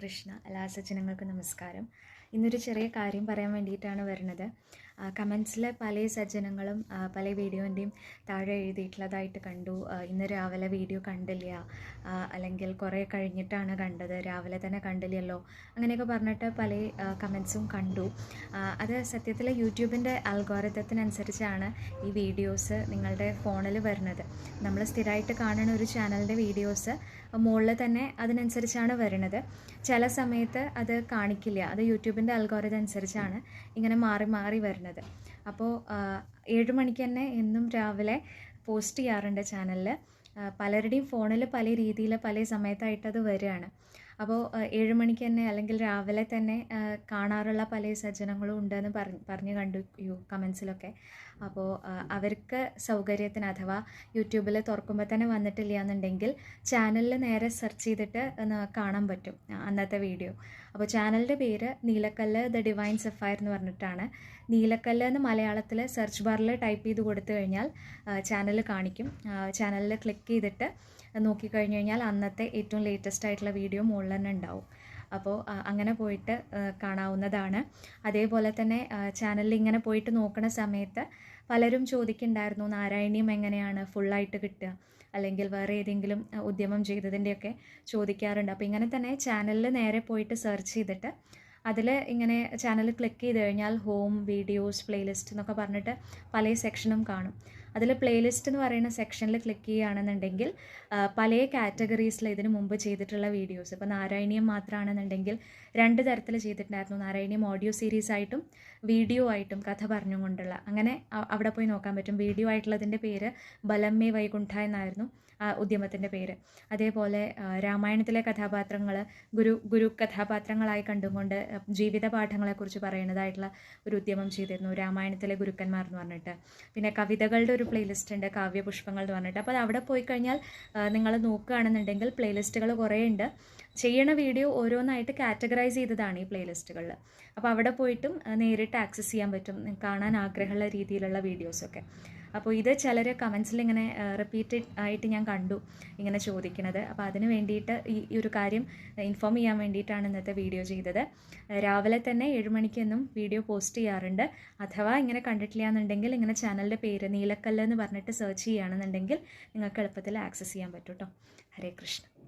കൃഷ്ണ. എല്ലാ സജ്ജനങ്ങൾക്കും നമസ്കാരം. ഇന്നൊരു ചെറിയ കാര്യം പറയാൻ വേണ്ടിയിട്ടാണ് വരുന്നത്. കമൻസിൽ പല സജ്ജനങ്ങളും പല വീഡിയോൻ്റെയും താഴെ എഴുതിയിട്ടുള്ളതായിട്ട് കണ്ടു. ഇന്ന് രാവിലെ വീഡിയോ കണ്ടില്ല, അല്ലെങ്കിൽ കുറേ കഴിഞ്ഞിട്ടാണ് കണ്ടത്, രാവിലെ തന്നെ കണ്ടില്ലല്ലോ, അങ്ങനെയൊക്കെ പറഞ്ഞിട്ട് പല കമൻസും കണ്ടു. അത് സത്യത്തിൽ യൂട്യൂബിൻ്റെ അൽഗോരിതത്തിനനുസരിച്ചാണ് ഈ വീഡിയോസ് നിങ്ങളുടെ ഫോണിൽ വരുന്നത്. നമ്മൾ സ്ഥിരമായിട്ട് കാണുന്ന ഒരു ചാനലിൻ്റെ വീഡിയോസ് മുകളിൽ തന്നെ അതിനനുസരിച്ചാണ് വരുന്നത്. ചില സമയത്ത് അത് കാണിക്കില്ല. അത് യൂട്യൂബിൻ്റെ അൽഗോരിതം അനുസരിച്ചാണ് ഇങ്ങനെ മാറി മാറി വരുന്നത്. അപ്പോൾ 7 മണിക്ക് തന്നെ എന്നും രാവിലെ പോസ്റ്റ് ചെയ്യാറുണ്ട് ചാനലിൽ. പലരുടെയും ഫോണിൽ പല രീതിയിൽ പല സമയത്തായിട്ട് അത് വരികയാണ്. അപ്പോൾ 7 മണിക്ക് തന്നെ അല്ലെങ്കിൽ രാവിലെ തന്നെ കാണാറുള്ള പല സജ്ജനങ്ങളും ഉണ്ടെന്ന് പറഞ്ഞ് കണ്ടു കമൻസിലൊക്കെ. അപ്പോൾ അവർക്ക് സൗകര്യത്തിന് അഥവാ യൂട്യൂബിൽ തുറക്കുമ്പോൾ തന്നെ വന്നിട്ടില്ല എന്നുണ്ടെങ്കിൽ ചാനലിൽ നേരെ സെർച്ച് ചെയ്തിട്ട് കാണാൻ പറ്റും അന്നത്തെ വീഡിയോ. അപ്പോൾ ചാനലിൻ്റെ പേര് നീലക്കല്ല് ദ ഡിവൈൻ സഫയർ എന്ന് പറഞ്ഞിട്ടാണ്. നീലക്കല്ല് എന്ന് മലയാളത്തിൽ സെർച്ച് ബാറിൽ ടൈപ്പ് ചെയ്ത് കൊടുത്തു കഴിഞ്ഞാൽ ചാനൽ കാണിക്കും. ചാനലിൽ ക്ലിക്ക് ചെയ്തിട്ട് നോക്കിക്കഴിഞ്ഞ് കഴിഞ്ഞാൽ അന്നത്തെ ഏറ്റവും ലേറ്റസ്റ്റ് ആയിട്ടുള്ള വീഡിയോ മുകളിൽ തന്നെ ഉണ്ടാവും. അപ്പോൾ അങ്ങനെ പോയിട്ട് കാണാവുന്നതാണ്. അതേപോലെ തന്നെ ചാനലിൽ ഇങ്ങനെ പോയിട്ട് നോക്കുന്ന സമയത്ത് പലരും ചോദിക്കുന്നുണ്ടായിരുന്നു, നാരായണീയം എങ്ങനെയാണ് ഫുള്ളായിട്ട് കിട്ടുക, അല്ലെങ്കിൽ വേറെ ഏതെങ്കിലും ഉദ്യമം ചെയ്തതിൻ്റെയൊക്കെ ചോദിക്കാറുണ്ട്. അപ്പോൾ ഇങ്ങനെ തന്നെ ചാനലിൽ നേരെ പോയിട്ട് സെർച്ച് ചെയ്തിട്ട് അതിൽ ഇങ്ങനെ ചാനൽ ക്ലിക്ക് ചെയ്ത് കഴിഞ്ഞാൽ ഹോം, വീഡിയോസ്, പ്ലേലിസ്റ്റ് എന്നൊക്കെ പറഞ്ഞിട്ട് പല സെക്ഷനും കാണും. അതിൽ പ്ലേലിസ്റ്റ് എന്ന് പറയുന്ന സെക്ഷനിൽ ക്ലിക്ക് ചെയ്യുകയാണെന്നുണ്ടെങ്കിൽ പല കാറ്റഗറീസിൽ ഇതിനു മുമ്പ് ചെയ്തിട്ടുള്ള വീഡിയോസ്, ഇപ്പോൾ നാരായണീയം മാത്രമാണെന്നുണ്ടെങ്കിൽ 2 തരത്തിൽ ചെയ്തിട്ടുണ്ടായിരുന്നു. നാരായണീയം ഓഡിയോ സീരീസ് ആയിട്ടും വീഡിയോ ആയിട്ടും കഥ പറഞ്ഞുകൊണ്ടുള്ള, അങ്ങനെ അവിടെ പോയി നോക്കാൻ പറ്റും. വീഡിയോ ആയിട്ടുള്ളതിൻ്റെ പേര് ബലമ്മേ വൈകുണ്ഠ എന്നായിരുന്നു ഉദ്യമത്തിൻ്റെ പേര്. അതേപോലെ രാമായണത്തിലെ കഥാപാത്രങ്ങൾ ഗുരു കഥാപാത്രങ്ങളായി കണ്ടുകൊണ്ട് ജീവിത പാഠങ്ങളെക്കുറിച്ച് പറയുന്നതായിട്ടുള്ള ഒരു ഉദ്യമം ചെയ്തിരുന്നു, രാമായണത്തിലെ ഗുരുക്കന്മാർ എന്ന് പറഞ്ഞിട്ട്. പിന്നെ കവിതകളുടെ ഒരു പ്ലേലിസ്റ്റ് ഉണ്ട്, കാവ്യപുഷ്പങ്ങൾ എന്ന് പറഞ്ഞിട്ട്. അപ്പോൾ അത് അവിടെ പോയി കഴിഞ്ഞാൽ നിങ്ങൾ നോക്കുകയാണെന്നുണ്ടെങ്കിൽ പ്ലേലിസ്റ്റുകൾ കുറേ ഉണ്ട്. ചെയ്യണ വീഡിയോ ഓരോന്നായിട്ട് കാറ്റഗറൈസ് ചെയ്തതാണ് ഈ പ്ലേലിസ്റ്റുകളിൽ. അപ്പോൾ അവിടെ പോയിട്ടും നേരിട്ട് ആക്സസ് ചെയ്യാൻ പറ്റും, കാണാൻ ആഗ്രഹമുള്ള രീതിയിലുള്ള വീഡിയോസൊക്കെ. അപ്പോൾ ഇത് ചിലർ കമൻസിൽ ഇങ്ങനെ റിപ്പീറ്റഡ് ആയിട്ട് ഞാൻ കണ്ടു ഇങ്ങനെ ചോദിക്കുന്നത്. അപ്പോൾ അതിന് വേണ്ടിയിട്ട് ഈ ഒരു കാര്യം ഇൻഫോം ചെയ്യാൻ വേണ്ടിയിട്ടാണ് ഇന്നത്തെ വീഡിയോ ചെയ്തത്. രാവിലെ തന്നെ 7 മണിക്കെന്നും വീഡിയോ പോസ്റ്റ് ചെയ്യാറുണ്ട്. അഥവാ ഇങ്ങനെ കണ്ടിട്ടില്ല എന്നുണ്ടെങ്കിൽ ഇങ്ങനെ ചാനലിൻ്റെ പേര് നീലക്കല്ല് എന്ന് പറഞ്ഞിട്ട് സെർച്ച് ചെയ്യുകയാണെന്നുണ്ടെങ്കിൽ നിങ്ങൾക്ക് എളുപ്പത്തിൽ ആക്സസ് ചെയ്യാൻ പറ്റും കേട്ടോ. ഹരേ കൃഷ്ണ.